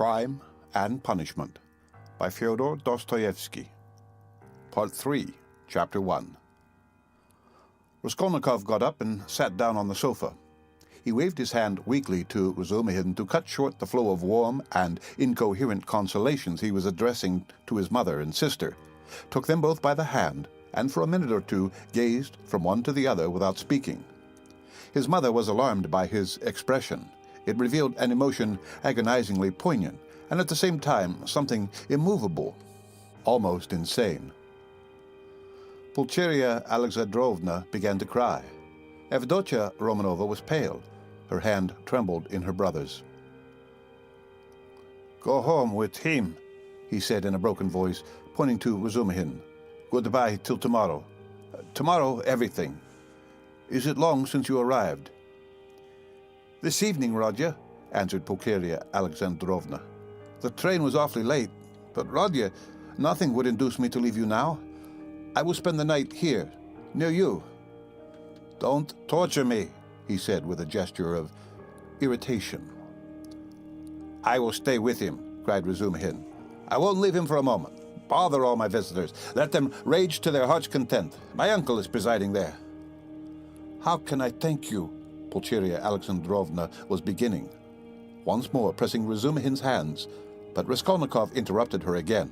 Crime and Punishment by Fyodor Dostoyevsky. Part 3, Chapter 1. Raskolnikov got up and sat down on the sofa. He waved his hand weakly to Razumihin to cut short the flow of warm and incoherent consolations he was addressing to his mother and sister, took them both by the hand, and for a minute or two gazed from one to the other without speaking. His mother was alarmed by his expression. It revealed an emotion agonizingly poignant, and at the same time something immovable, almost insane. Pulcheria Alexandrovna began to cry. Avdotya Romanova was pale. Her hand trembled in her brother's. "Go home with him," he said in a broken voice, pointing to Razumihin. "Goodbye till tomorrow. Tomorrow, everything. Is it long since you arrived?" "This evening, Rodya," answered Pulcheria Alexandrovna. "The train was awfully late, but Rodya, nothing would induce me to leave you now. I will spend the night here, near you." "Don't torture me," he said with a gesture of irritation. "I will stay with him," cried Razumihin. "I won't leave him for a moment. Bother all my visitors. Let them rage to their heart's content. My uncle is presiding there." "How can I thank you?" Pulcheria Alexandrovna was beginning, once more pressing Razumihin's hands, but Raskolnikov interrupted her again.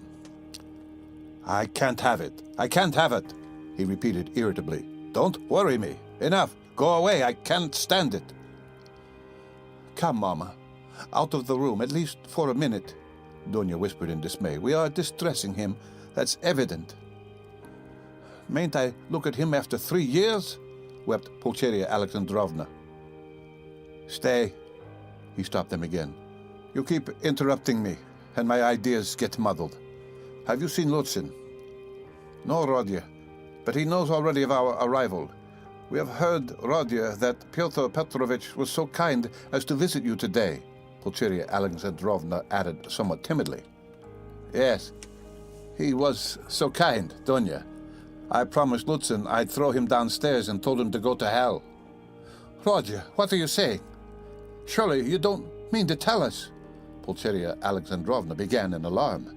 "I can't have it. I can't have it," he repeated irritably. "Don't worry me. Enough. Go away. I can't stand it." "Come, Mama. Out of the room, at least for a minute," Donya whispered in dismay. "We are distressing him. That's evident." "Mayn't I look at him after 3 years?" wept Pulcheria Alexandrovna. "Stay." He stopped them again. "You keep interrupting me, and my ideas get muddled. Have you seen Lutzin?" "No, Rodya, but he knows already of our arrival. We have heard, Rodya, that Pyotr Petrovitch was so kind as to visit you today," Pulcheria Alexandrovna added somewhat timidly. "Yes, he was so kind, Donya. I promised Lutzin I'd throw him downstairs and told him to go to hell." "Rodya, what are you saying? Surely you don't mean to tell us?" Pulcheria Alexandrovna began in alarm,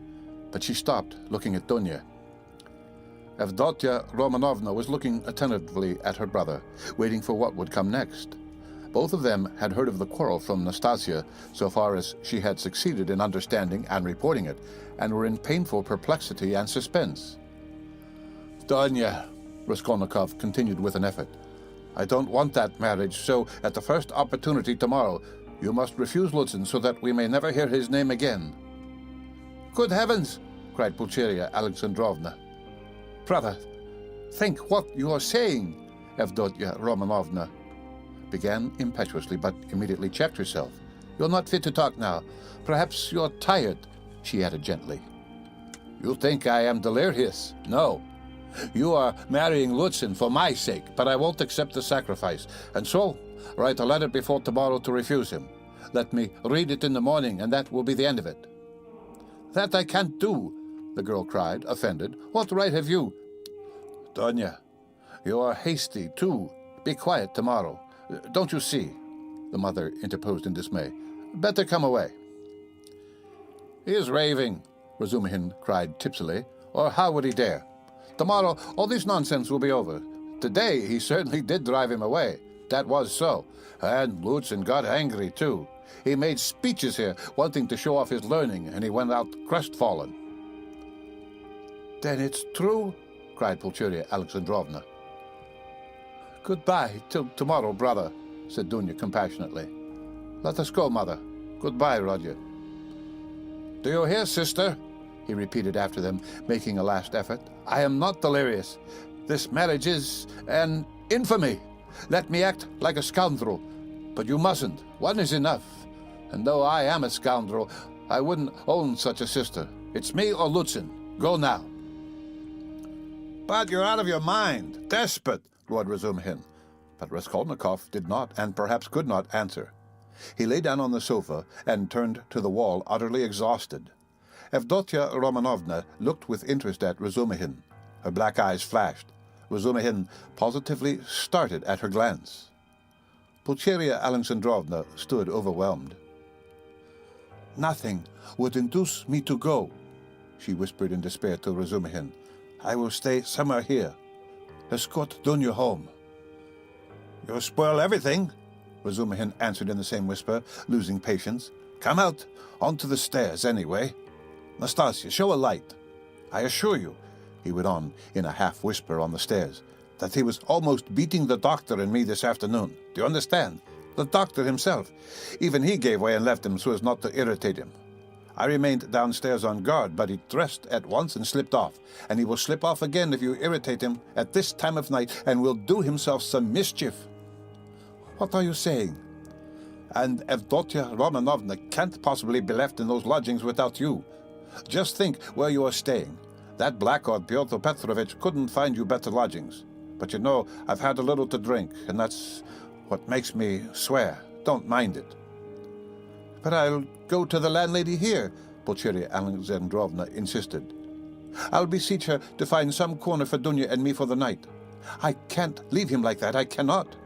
but she stopped, looking at Donya. Avdotya Romanovna was looking attentively at her brother, waiting for what would come next. Both of them had heard of the quarrel from Nastasia, so far as she had succeeded in understanding and reporting it, and were in painful perplexity and suspense. "Donya," Raskolnikov continued with an effort, "I don't want that marriage, so at the first opportunity tomorrow, you must refuse Lutzin so that we may never hear his name again." "Good heavens!" cried Pulcheria Alexandrovna. "Brother, think what you are saying," Avdotya Romanovna began impetuously, but immediately checked herself. "You're not fit to talk now. Perhaps you're tired," she added gently. "You think I am delirious? No. You are marrying Lutzin for my sake, but I won't accept the sacrifice, and so write a letter before tomorrow to refuse him. Let me read it in the morning, and that will be the end of it." "That I can't do," the girl cried, offended. "What right have you?" "Donya, you are hasty, too. Be quiet tomorrow. Don't you see?" the mother interposed in dismay. "Better come away." "He is raving," Razumihin cried tipsily. "Or how would he dare? Tomorrow all this nonsense will be over. Today he certainly did drive him away. That was so. And Lutzin got angry, too. He made speeches here, wanting to show off his learning, and he went out crestfallen." "Then it's true?" cried Pulcheria Alexandrovna. "Goodbye till tomorrow, brother," said Dunya compassionately. "Let us go, mother. Goodbye, Rodya." "Do you hear, sister?" he repeated after them, making a last effort. "I am not delirious. This marriage is an infamy. Let me act like a scoundrel. But you mustn't. One is enough. And though I am a scoundrel, I wouldn't own such a sister. It's me or Lutzin. Go now." "But you're out of your mind. Despot," roared Razumihin. But Raskolnikov did not, and perhaps could not, answer. He lay down on the sofa and turned to the wall, utterly exhausted. Avdotya Romanovna looked with interest at Razumihin. Her black eyes flashed. Razumihin positively started at her glance. Pulcheria Alexandrovna stood overwhelmed. Nothing would induce me to go, she whispered in despair to Razumihin. I will stay somewhere here. Escort Dunya home. You'll spoil everything, Razumihin answered in the same whisper, losing patience. Come out onto the stairs anyway. Nastasia, show a light. I assure you, he went on in a half-whisper on the stairs, that he was almost beating the doctor and me this afternoon. Do you understand? The doctor himself. Even he gave way and left him so as not to irritate him. I remained downstairs on guard, but he dressed at once and slipped off, and he will slip off again if you irritate him at this time of night and will do himself some mischief. What are you saying? And Avdotia Romanovna can't possibly be left in those lodgings without you. Just think where you are staying. That blackguard Pyotr Petrovich couldn't find you better lodgings. But you know, I've had a little to drink, and that's what makes me swear. Don't mind it. But I'll go to the landlady here, Pulcheria Alexandrovna insisted. I'll beseech her to find some corner for Dunya and me for the night. I can't leave him like that. I cannot.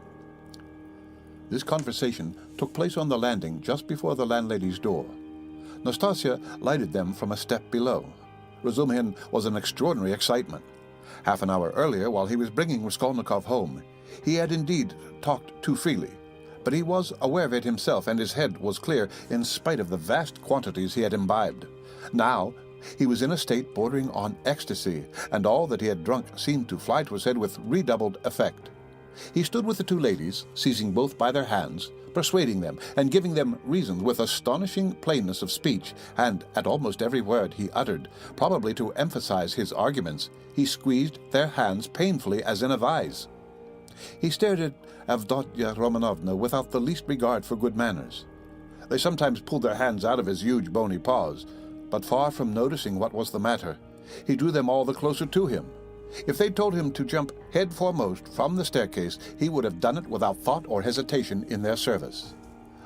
This conversation took place on the landing just before the landlady's door. Nastasia lighted them from a step below. Razumihin was in extraordinary excitement. Half an hour earlier, while he was bringing Raskolnikov home, he had indeed talked too freely, but he was aware of it himself, and his head was clear in spite of the vast quantities he had imbibed. Now he was in a state bordering on ecstasy, and all that he had drunk seemed to fly to his head with redoubled effect. He stood with the two ladies, seizing both by their hands, persuading them, and giving them reasons with astonishing plainness of speech, and at almost every word he uttered, probably to emphasize his arguments, he squeezed their hands painfully as in a vise. He stared at Avdotia Romanovna without the least regard for good manners. They sometimes pulled their hands out of his huge bony paws, but far from noticing what was the matter, he drew them all the closer to him. If they told him to jump head foremost from the staircase, he would have done it without thought or hesitation in their service.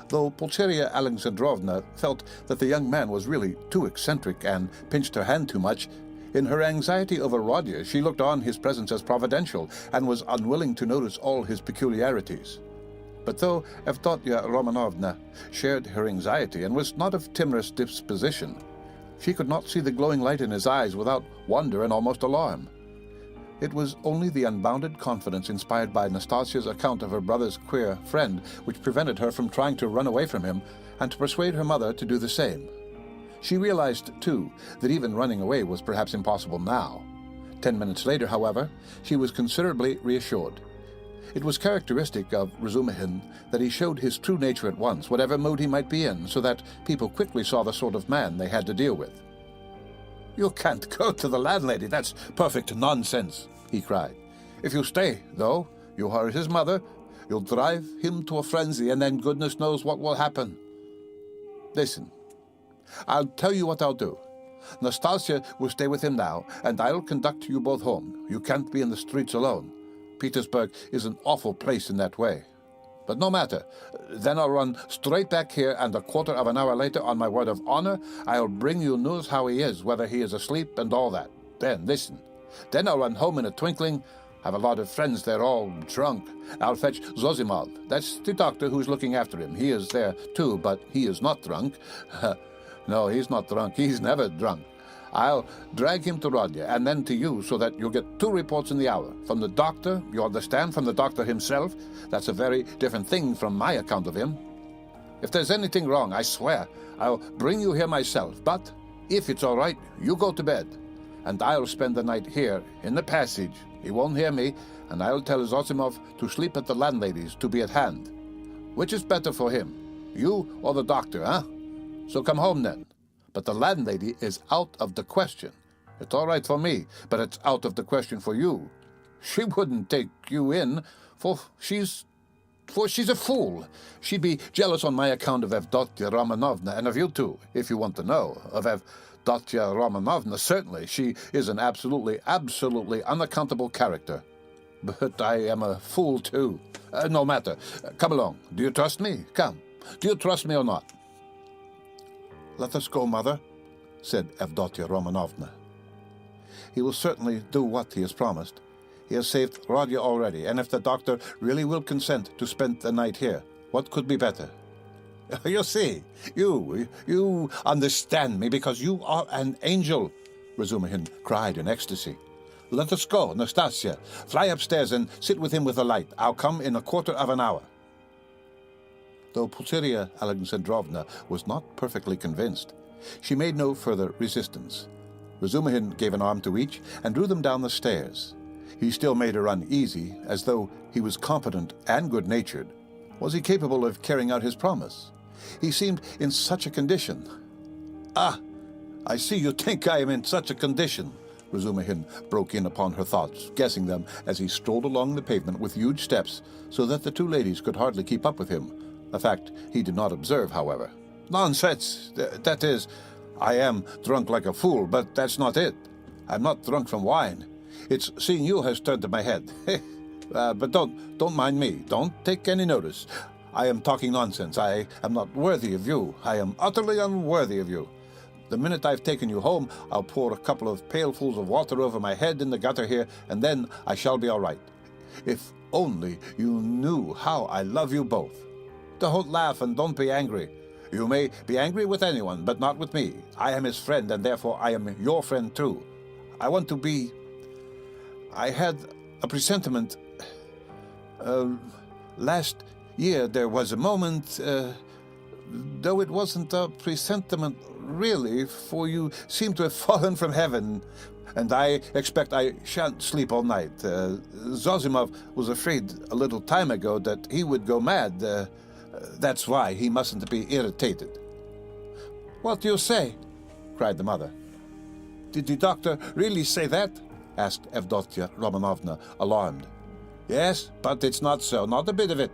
Though Pulcheria Alexandrovna felt that the young man was really too eccentric and pinched her hand too much, in her anxiety over Rodya she looked on his presence as providential and was unwilling to notice all his peculiarities. But though Avdotia Romanovna shared her anxiety and was not of timorous disposition, she could not see the glowing light in his eyes without wonder and almost alarm. It was only the unbounded confidence inspired by Nastasia's account of her brother's queer friend which prevented her from trying to run away from him and to persuade her mother to do the same. She realized, too, that even running away was perhaps impossible now. 10 minutes later, however, she was considerably reassured. It was characteristic of Razumihin that he showed his true nature at once, whatever mood he might be in, so that people quickly saw the sort of man they had to deal with. "You can't go to the landlady, that's perfect nonsense," he cried. "If you stay, though, you are his mother, you'll drive him to a frenzy, and then goodness knows what will happen. Listen, I'll tell you what I'll do. Nastasia will stay with him now, and I'll conduct you both home. You can't be in the streets alone. Petersburg is an awful place in that way. But no matter. Then I'll run straight back here, and a quarter of an hour later, on my word of honor, I'll bring you news how he is, whether he is asleep and all that. Then, listen. Then I'll run home in a twinkling. Have a lot of friends there, all drunk. I'll fetch Zozimov. That's the doctor who's looking after him. He is there, too, but he is not drunk. No, he's not drunk. He's never drunk. I'll drag him to Rodya, and then to you, so that you'll get 2 reports in the hour. From the doctor, you understand, from the doctor himself. That's a very different thing from my account of him. If there's anything wrong, I swear, I'll bring you here myself. But if it's all right, you go to bed. And I'll spend the night here, in the passage. He won't hear me, and I'll tell Zozimov to sleep at the landlady's, to be at hand. Which is better for him, you or the doctor, huh? So come home then. But the landlady is out of the question. It's all right for me, but it's out of the question for you. She wouldn't take you in, for she's a fool. She'd be jealous on my account of Avdotia Romanovna, and of you too, if you want to know. Of Avdotia Romanovna, certainly. She is an absolutely unaccountable character. But I am a fool too. No matter. Come along. Do you trust me? Come. Do you trust me or not? "Let us go, mother," said Avdotia Romanovna. "He will certainly do what he has promised. He has saved Rodya already, and if the doctor really will consent to spend the night here, what could be better? You see, you understand me because you are an angel, Razumihin cried in ecstasy. Let us go, Nastasia. Fly upstairs and sit with him with the light. I'll come in a quarter of an hour. Though Pulcheria Alexandrovna was not perfectly convinced, she made no further resistance. Razumihin gave an arm to each and drew them down the stairs. He still made her uneasy, as though he was competent and good-natured. Was he capable of carrying out his promise? He seemed in such a condition. Ah, I see you think I am in such a condition. Razumihin broke in upon her thoughts, guessing them as he strolled along the pavement with huge steps, so that the two ladies could hardly keep up with him, a fact he did not observe, however. Nonsense! That is, I am drunk like a fool, but that's not it. I'm not drunk from wine. It's seeing you has turned to my head. But don't mind me. Don't take any notice. I am talking nonsense. I am not worthy of you. I am utterly unworthy of you. The minute I've taken you home, I'll pour a couple of pailfuls of water over my head in the gutter here, and then I shall be all right. If only you knew how I love you both. Don't laugh and don't be angry. You may be angry with anyone, but not with me. I am his friend, and therefore I am your friend too. I want to be... I had a presentiment. Last year there was a moment, though it wasn't a presentiment really, for you seem to have fallen from heaven, and I expect I shan't sleep all night. Zossimov was afraid a little time ago that he would go mad. That's why he mustn't be irritated. What do you say? Cried the mother. Did the doctor really say that? Asked Avdotia Romanovna, alarmed. Yes, but it's not so, not a bit of it.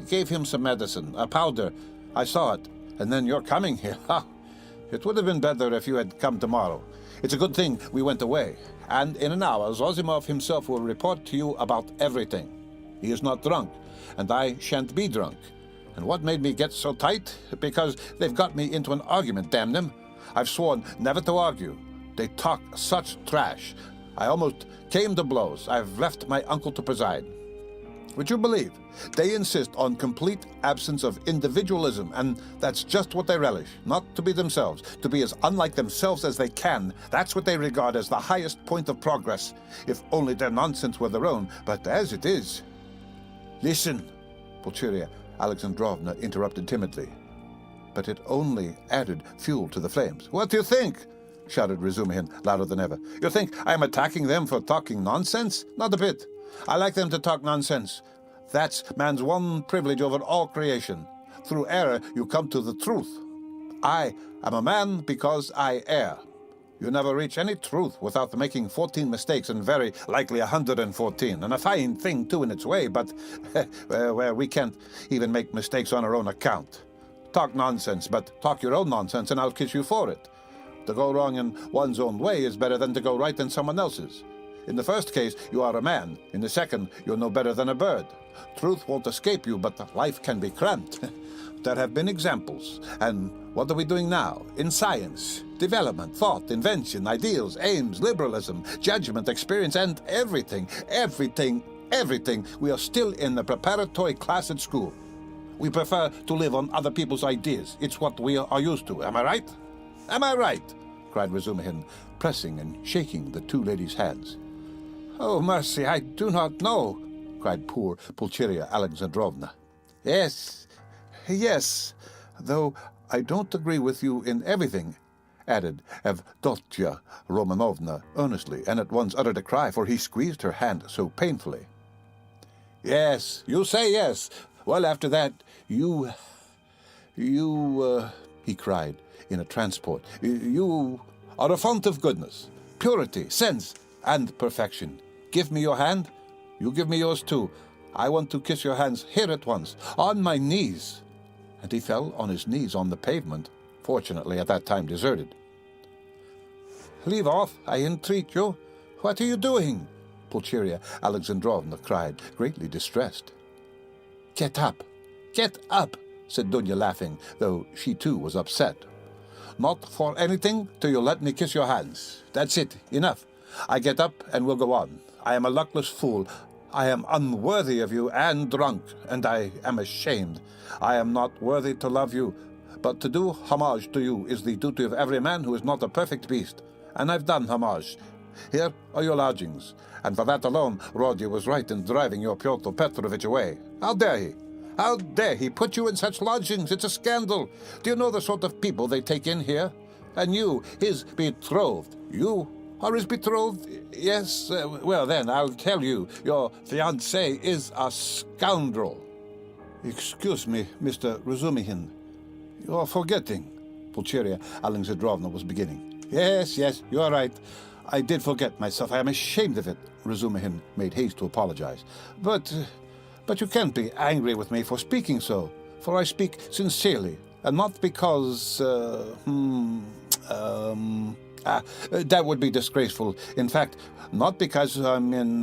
He gave him some medicine, a powder. I saw it. And then you're coming here. Ha! It would have been better if you had come tomorrow. It's a good thing we went away. And in an hour, Zossimov himself will report to you about everything. He is not drunk, and I shan't be drunk. And what made me get so tight? Because they've got me into an argument, damn them. I've sworn never to argue. They talk such trash. I almost came to blows. I've left my uncle to preside. Would you believe? They insist on complete absence of individualism, and that's just what they relish. Not to be themselves, to be as unlike themselves as they can. That's what they regard as the highest point of progress, if only their nonsense were their own. But as it is... Listen, Pulcheria Alexandrovna interrupted timidly. But it only added fuel to the flames. What do you think? Shouted Razumihin louder than ever. You think I'm attacking them for talking nonsense? Not a bit. I like them to talk nonsense. That's man's one privilege over all creation. Through error, you come to the truth. I am a man because I err. You never reach any truth without making 14 mistakes, and very likely 114. And a fine thing, too, in its way, but where we can't even make mistakes on our own account. Talk nonsense, but talk your own nonsense, and I'll kiss you for it. To go wrong in one's own way is better than to go right in someone else's. In the first case, you are a man. In the second, you're no better than a bird. Truth won't escape you, but life can be cramped. There have been examples. And what are we doing now? In science, development, thought, invention, ideals, aims, liberalism, judgment, experience, and everything, we are still in the preparatory class at school. We prefer to live on other people's ideas. It's what we are used to. Am I right? Am I right? Cried Razumihin, pressing and shaking the two ladies' hands. Oh, mercy, I do not know, cried poor Pulcheria Alexandrovna. Yes, though I don't agree with you in everything, added Avdotia Romanovna earnestly, and at once uttered a cry, for he squeezed her hand so painfully. Yes, you say yes. Well, after that, you, he cried in a transport, you are a fount of goodness, purity, sense, and perfection. Give me your hand. You give me yours too. I want to kiss your hands here at once, on my knees. And he fell on his knees on the pavement, fortunately at that time deserted. Leave off, I entreat you. What are you doing? Pulcheria Alexandrovna cried, greatly distressed. Get up, said Dunya, laughing, though she too was upset. Not for anything till you let me kiss your hands. That's it, enough. I get up and we'll go on. I am a luckless fool. I am unworthy of you and drunk, and I am ashamed. I am not worthy to love you, but to do homage to you is the duty of every man who is not a perfect beast, and I've done homage. Here are your lodgings, and for that alone, Rodion was right in driving your Pyotr Petrovich away. How dare he? How dare he put you in such lodgings? It's a scandal. Do you know the sort of people they take in here? And you, his betrothed. You are his betrothed? Yes, well then, I'll tell you, your fiancé is a scoundrel. Excuse me, Mr. Razumihin. You are forgetting. Pulcheria Alexandrovna was beginning. Yes, you are right. I did forget myself. I am ashamed of it. Razumihin made haste to apologize. But you can't be angry with me for speaking so, for I speak sincerely, and not because, that would be disgraceful. In fact, not because I'm in,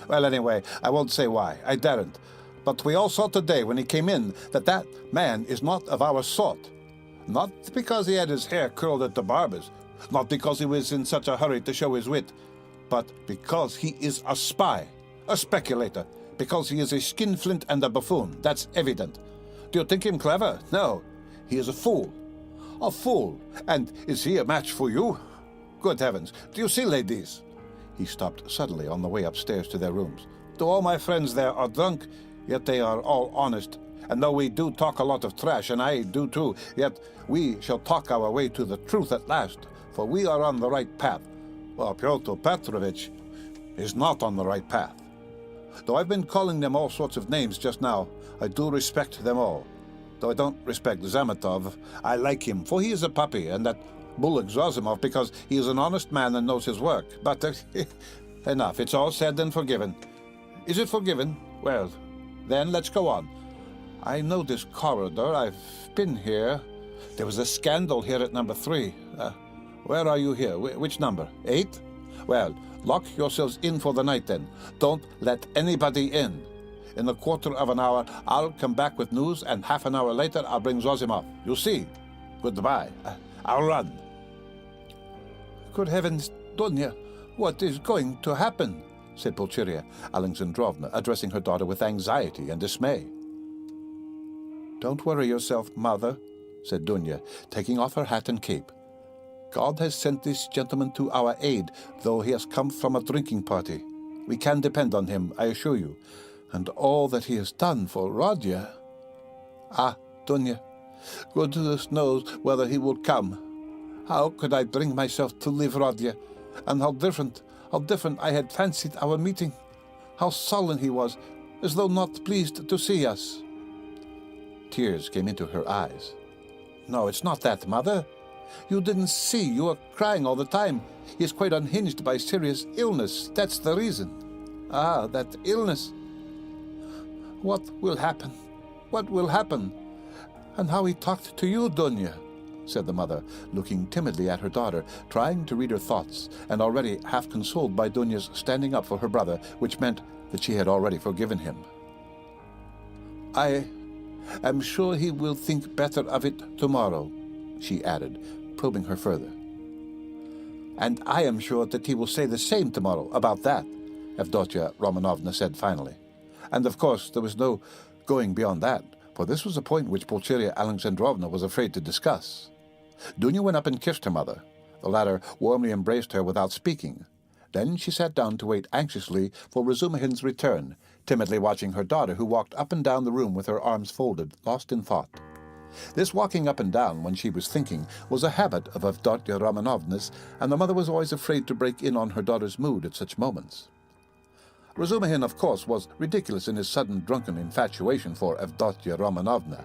Well, anyway, I won't say why. I daren't. But we all saw today when he came in that man is not of our sort. Not because he had his hair curled at the barber's, not because he was in such a hurry to show his wit, but because he is a spy, a speculator, because he is a skinflint and a buffoon. That's evident. Do you think him clever? No. He is a fool. A fool. And is he a match for you? Good heavens. Do you see, ladies? He stopped suddenly on the way upstairs to their rooms. Though all my friends there are drunk, yet they are all honest. And though we do talk a lot of trash, and I do too, yet we shall talk our way to the truth at last, for we are on the right path. Well, Pyotr Petrovich is not on the right path. Though I've been calling them all sorts of names just now, I do respect them all. Though I don't respect Zametov, I like him, for he is a puppy, and that bullock Zozimov because he is an honest man and knows his work. But enough, it's all said and forgiven. Is it forgiven? Well, then let's go on. I know this corridor. I've been here. There was a scandal here at number 3. Where are you here? Which number? 8? Well, lock yourselves in for the night then. Don't let anybody in. In a quarter of an hour, I'll come back with news, and half an hour later, I'll bring Zozimov. You'll see. Goodbye. I'll run. Good heavens, Donya, what is going to happen? Said Pulcheria Alexandrovna, addressing her daughter with anxiety and dismay. Don't worry yourself, mother, said Dunya, taking off her hat and cape. God has sent this gentleman to our aid, though he has come from a drinking party. We can depend on him, I assure you. And all that he has done for Rodya. Ah, Dunya, goodness knows whether he will come. How could I bring myself to leave Rodya? And how different I had fancied our meeting. How sullen he was, as though not pleased to see us. Tears came into her eyes. No, it's not that, Mother. You didn't see. You were crying all the time. He is quite unhinged by serious illness. That's the reason. Ah, that illness. What will happen? What will happen? And how he talked to you, Dunya, said the mother, looking timidly at her daughter, trying to read her thoughts, and already half consoled by Dunya's standing up for her brother, which meant that she had already forgiven him. I am sure he will think better of it tomorrow, she added, probing her further. And I am sure that he will say the same tomorrow about that, Avdotya Romanovna said finally. And of course there was no going beyond that, for this was a point which Pulcheria Alexandrovna was afraid to discuss. Dunya went up and kissed her mother. The latter warmly embraced her without speaking. Then she sat down to wait anxiously for Razumihin's return, timidly watching her daughter, who walked up and down the room with her arms folded, lost in thought. This walking up and down when she was thinking was a habit of Avdotya Romanovna's, and the mother was always afraid to break in on her daughter's mood at such moments. Razumihin, of course, was ridiculous in his sudden drunken infatuation for Avdotya Romanovna.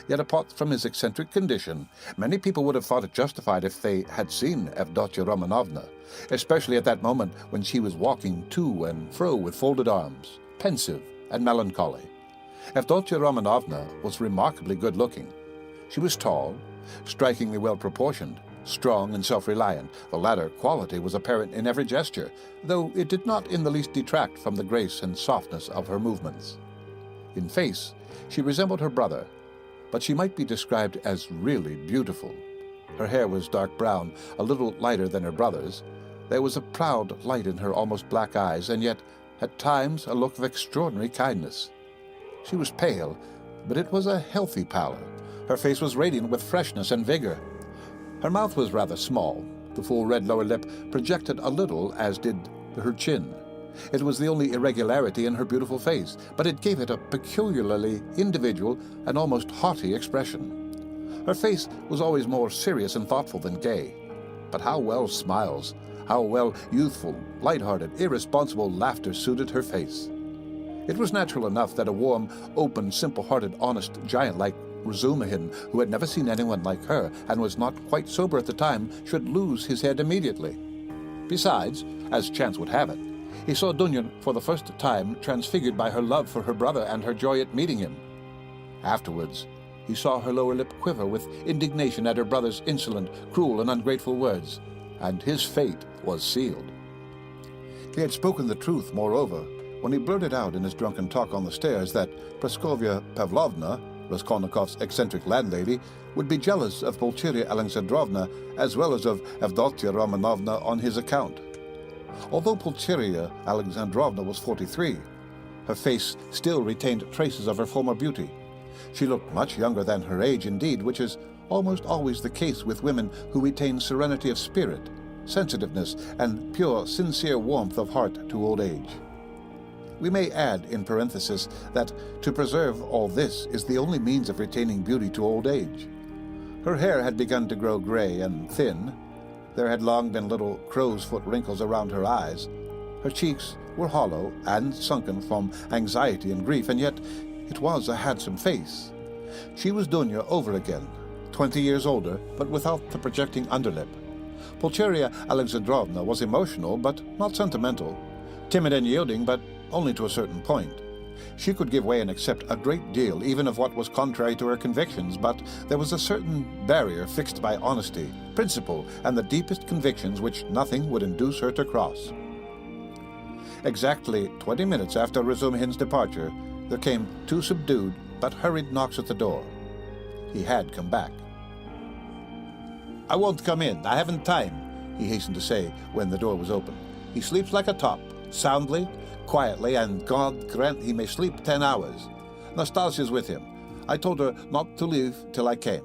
Yet apart from his eccentric condition, many people would have thought it justified if they had seen Avdotya Romanovna, especially at that moment when she was walking to and fro with folded arms, pensive and melancholy. Avdotya Romanovna was remarkably good-looking. She was tall, strikingly well-proportioned, strong and self-reliant. The latter quality was apparent in every gesture, though it did not in the least detract from the grace and softness of her movements. In face, she resembled her brother, but she might be described as really beautiful. Her hair was dark brown, a little lighter than her brother's. There was a proud light in her almost black eyes, and yet, at times, a look of extraordinary kindness. She was pale, but it was a healthy pallor. Her face was radiant with freshness and vigor. Her mouth was rather small. The full red lower lip projected a little, as did her chin. It was the only irregularity in her beautiful face, but it gave it a peculiarly individual and almost haughty expression. Her face was always more serious and thoughtful than gay. But how well smiles, how well youthful, light-hearted, irresponsible laughter suited her face. It was natural enough that a warm, open, simple-hearted, honest giant like Razumihin, who had never seen anyone like her and was not quite sober at the time, should lose his head immediately. Besides, as chance would have it, he saw Dunya for the first time transfigured by her love for her brother and her joy at meeting him. Afterwards, he saw her lower lip quiver with indignation at her brother's insolent, cruel, and ungrateful words, and his fate was sealed. He had spoken the truth, moreover, when he blurted out in his drunken talk on the stairs that Praskovya Pavlovna, Raskolnikov's eccentric landlady, would be jealous of Pulcheria Alexandrovna as well as of Avdotya Romanovna on his account. Although Pulcheria Alexandrovna was 43, her face still retained traces of her former beauty. She looked much younger than her age, indeed, which is almost always the case with women who retain serenity of spirit, sensitiveness, and pure, sincere warmth of heart to old age. We may add, in parenthesis, that to preserve all this is the only means of retaining beauty to old age. Her hair had begun to grow gray and thin. There had long been little crow's-foot wrinkles around her eyes. Her cheeks were hollow and sunken from anxiety and grief, and yet it was a handsome face. She was Dunya over again, 20 years older, but without the projecting underlip. Pulcheria Alexandrovna was emotional, but not sentimental, timid and yielding, but only to a certain point. She could give way and accept a great deal, even of what was contrary to her convictions, but there was a certain barrier fixed by honesty, principle, and the deepest convictions which nothing would induce her to cross. Exactly 20 minutes after Razumihin's departure, there came 2 subdued but hurried knocks at the door. He had come back. "I won't come in. I haven't time," he hastened to say when the door was open. "He sleeps like a top, soundly, quietly, and God grant he may sleep 10 hours. Nastasia's with him. I told her not to leave till I came.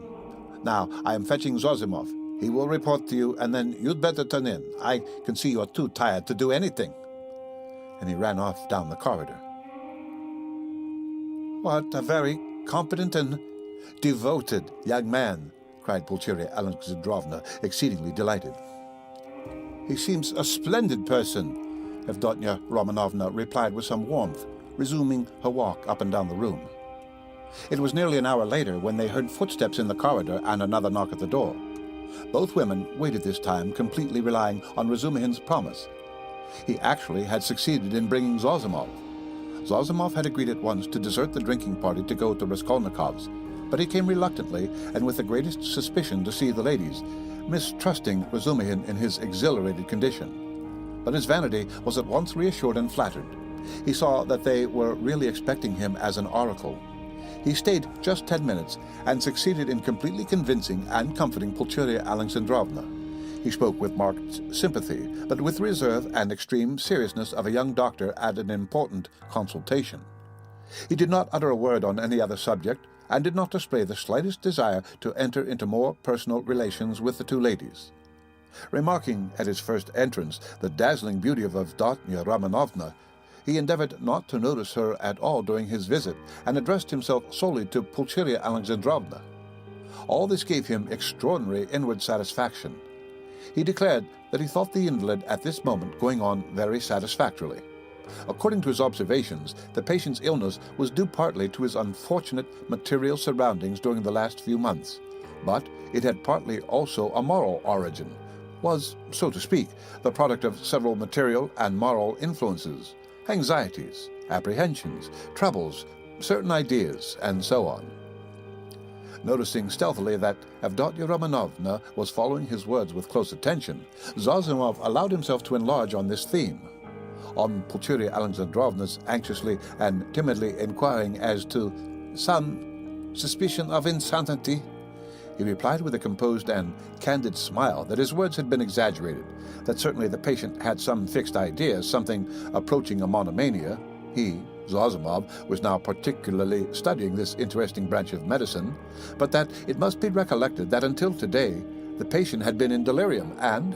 Now, I am fetching Zosimov. He will report to you, and then you'd better turn in. I can see you're too tired to do anything." And he ran off down the corridor. "What a very competent and devoted young man," cried Pulcheria Alexandrovna, exceedingly delighted. "He seems a splendid person," Avdotya Romanovna replied with some warmth, resuming her walk up and down the room. It was nearly an hour later when they heard footsteps in the corridor and another knock at the door. Both women waited this time, completely relying on Razumihin's promise. He actually had succeeded in bringing Zosimov. Zosimov had agreed at once to desert the drinking party to go to Raskolnikov's, but he came reluctantly and with the greatest suspicion to see the ladies, mistrusting Razumihin in his exhilarated condition. But his vanity was at once reassured and flattered. He saw that they were really expecting him as an oracle. He stayed just 10 minutes and succeeded in completely convincing and comforting Pulcheria Alexandrovna. He spoke with marked sympathy, but with reserve and extreme seriousness of a young doctor at an important consultation. He did not utter a word on any other subject, and did not display the slightest desire to enter into more personal relations with the 2 ladies. Remarking at his first entrance the dazzling beauty of Avdotya Romanovna, he endeavored not to notice her at all during his visit, and addressed himself solely to Pulcheria Alexandrovna. All this gave him extraordinary inward satisfaction. He declared that he thought the invalid at this moment going on very satisfactorily. According to his observations, the patient's illness was due partly to his unfortunate material surroundings during the last few months, but it had partly also a moral origin, was, so to speak, the product of several material and moral influences, anxieties, apprehensions, troubles, certain ideas, and so on. Noticing stealthily that Avdotya Romanovna was following his words with close attention, Zosimov allowed himself to enlarge on this theme. On Pulcheria Alexandrovna's anxiously and timidly inquiring as to some suspicion of insanity, He replied with a composed and candid smile that his words had been exaggerated, that certainly the patient had some fixed idea, something approaching a monomania. He, Zozimov, was now particularly studying this interesting branch of medicine, but that it must be recollected that until today the patient had been in delirium, and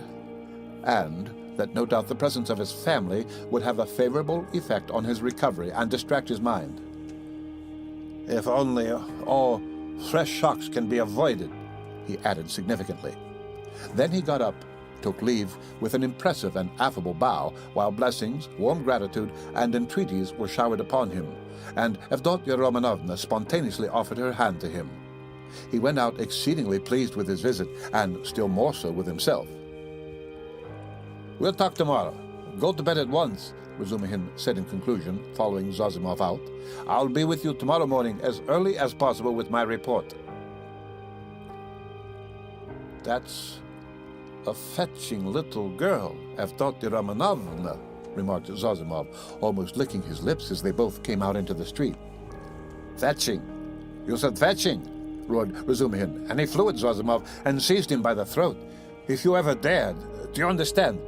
that no doubt the presence of his family would have a favorable effect on his recovery and distract his mind. If only all fresh shocks can be avoided, he added significantly. Then he got up, took leave with an impressive and affable bow, while blessings, warm gratitude, and entreaties were showered upon him, and Avdotia Romanovna spontaneously offered her hand to him. He went out exceedingly pleased with his visit, and still more so with himself. "We'll talk tomorrow. Go to bed at once," Razumihin said in conclusion, following Zozimov out. "I'll be with you tomorrow morning as early as possible with my report." "That's a fetching little girl, Avdotia Romanovna," remarked Zozimov, almost licking his lips as they both came out into the street. "Fetching? You said fetching?" roared Razumihin, and he flew at Zozimov and seized him by the throat. "If you ever dared, do you understand?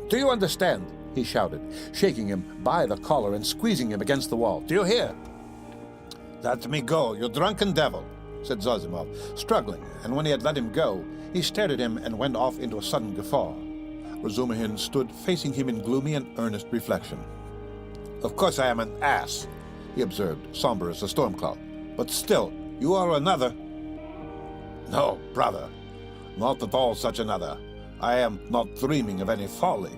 Do you understand?" he shouted, shaking him by the collar and squeezing him against the wall. "Do you hear?" "Let me go, you drunken devil," said Zozimov, struggling, and when he had let him go, he stared at him and went off into a sudden guffaw. Razumihin stood facing him in gloomy and earnest reflection. "Of course I am an ass," he observed, somber as a storm cloud. "But still, you are another." "No, brother, not at all such another. I am not dreaming of any folly."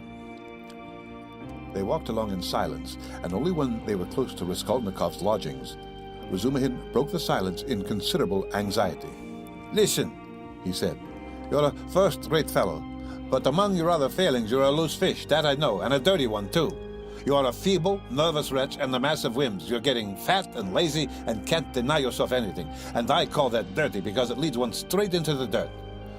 They walked along in silence, and only when they were close to Raskolnikov's lodgings, Razumihin broke the silence in considerable anxiety. "Listen," he said, "you're a first-rate fellow, but among your other failings you're a loose fish, that I know, and a dirty one too. You are a feeble, nervous wretch and a mass of whims. You're getting fat and lazy and can't deny yourself anything, and I call that dirty because it leads one straight into the dirt.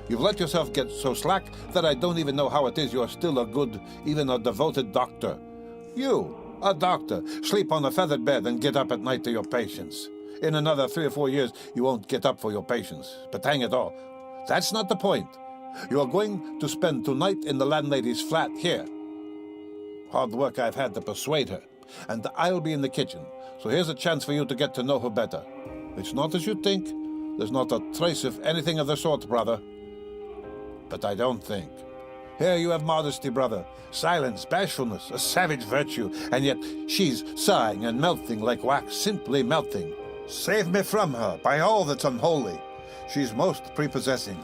You've let yourself get so slack that I don't even know how it is you're still a good, even a devoted doctor. You, a doctor, sleep on a feathered bed and get up at night to your patients. In another 3 or 4 years, you won't get up for your patients. But hang it all, that's not the point. You are going to spend tonight in the landlady's flat here. Hard work I've had to persuade her, and I'll be in the kitchen, so here's a chance for you to get to know her better. It's not as you think. There's not a trace of anything of the sort, brother. But I don't think. Here you have modesty, brother, silence, bashfulness, a savage virtue, and yet she's sighing and melting like wax, simply melting. Save me from her, by all that's unholy. She's most prepossessing.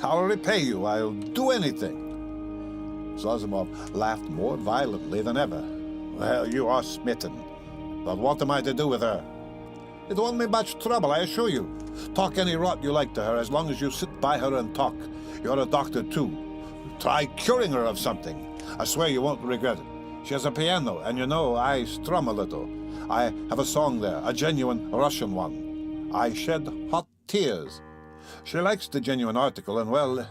I'll repay you, I'll do anything." Zozimov laughed more violently than ever. "Well, you are smitten. But what am I to do with her?" "It won't be much trouble, I assure you. Talk any rot you like to her, as long as you sit by her and talk. You're a doctor, too. Try curing her of something. I swear you won't regret it. She has a piano, and you know I strum a little. I have a song there, a genuine Russian one. I shed hot tears. She likes the genuine article, and well,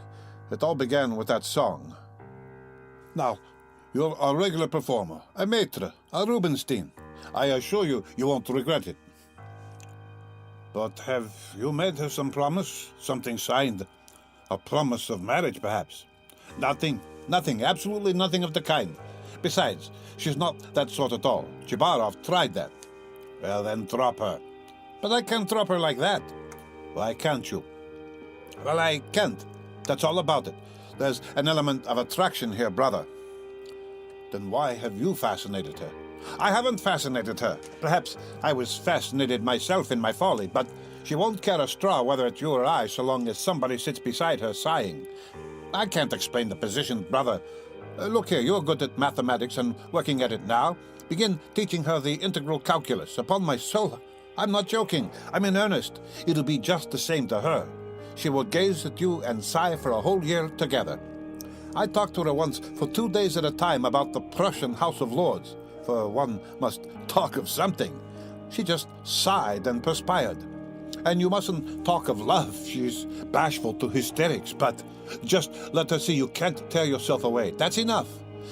it all began with that song. Now, you're a regular performer, a maître, a Rubinstein. I assure you, you won't regret it. But have you made her some promise? Something signed? A promise of marriage, perhaps? Nothing, absolutely nothing of the kind. Besides, she's not that sort at all. Chibarov tried that. Well, then drop her. But I can't drop her like that. Why can't you? Well, I can't. That's all about it. There's an element of attraction here, brother. Then why have you fascinated her? I haven't fascinated her. Perhaps I was fascinated myself in my folly, but she won't care a straw whether it's you or I so long as somebody sits beside her sighing. I can't explain the position, brother. Look here, you're good at mathematics and working at it now. Begin teaching her the integral calculus. Upon my soul, I'm not joking. I'm in earnest. It'll be just the same to her. She will gaze at you and sigh for a whole year together. I talked to her once for 2 days at a time about the Prussian House of Lords, for one must talk of something. She just sighed and perspired. And you mustn't talk of love. She's bashful to hysterics, but just let her see you can't tear yourself away. That's enough.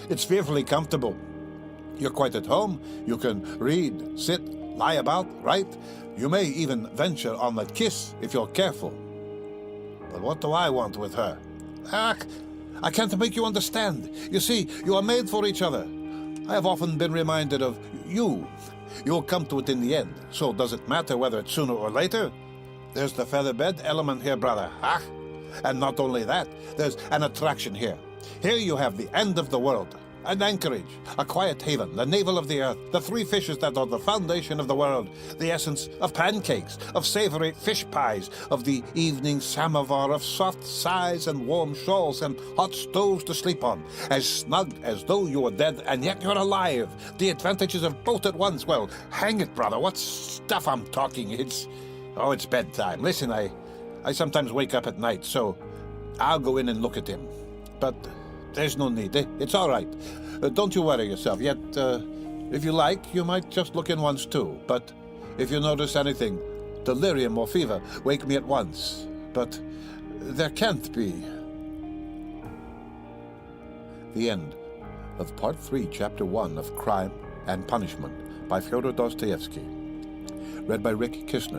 It's fearfully comfortable. You're quite at home. You can read, sit, lie about, write. You may even venture on a kiss if you're careful. But what do I want with her? Ah, I can't make you understand. You see, you are made for each other. I have often been reminded of you. You'll come to it in the end, so does it matter whether it's sooner or later? There's the feather-bed element here, brother. Ah, and not only that, there's an attraction here. Here you have the end of the world, an anchorage, a quiet haven, the navel of the earth, the three fishes that are the foundation of the world, the essence of pancakes, of savory fish pies, of the evening samovar, of soft sighs and warm shawls and hot stoves to sleep on, as snug as though you were dead and yet you're alive. The advantages of both at once. Well, hang it, brother, what stuff I'm talking. It's bedtime. Listen, I sometimes wake up at night, so I'll go in and look at him. But there's no need. It's all right. Don't you worry yourself. Yet, if you like, you might just look in once too. But if you notice anything, delirium or fever, wake me at once. But there can't be. The end of Part 3, Chapter 1 of Crime and Punishment by Fyodor Dostoyevsky. Read by Rick Kishner.